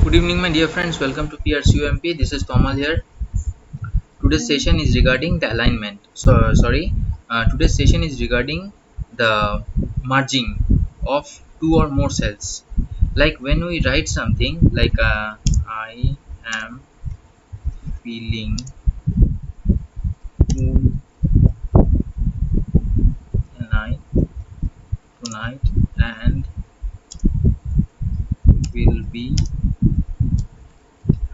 Good evening, my dear friends. Welcome to PRCUMP. This is Tomal here. Today's session is regarding the alignment. Today's session is regarding the merging of two or more cells. Like when we write something like I am feeling cool tonight, and will be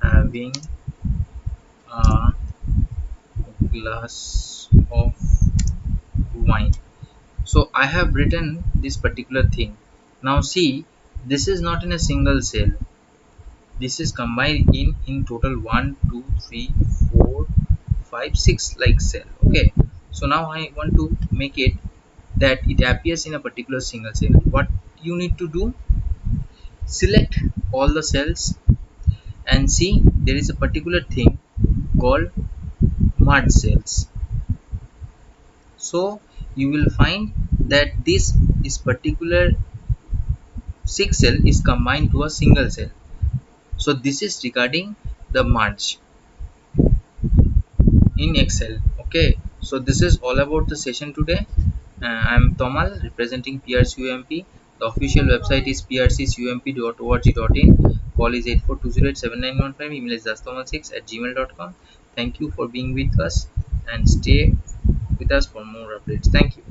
having a glass of wine. So I have written this particular thing. Now see, this is not in a single cell. This is combined in total 1 2 3 4 5 6 like cell. Okay, so now I want to make it that it appears in a particular single cell. What you need to do, select all the cells and see there is a particular thing called merge cells. So you will find that this is particular 6 cell is combined to a single cell. So this is regarding the merge in Excel. Okay, so this is all about the session today. I'm Tomal representing PRCUMP. The official website is prccump.org.in. Call is 8420879115. Email is jastomal6@gmail.com. Thank you for being with us and stay with us for more updates. Thank you.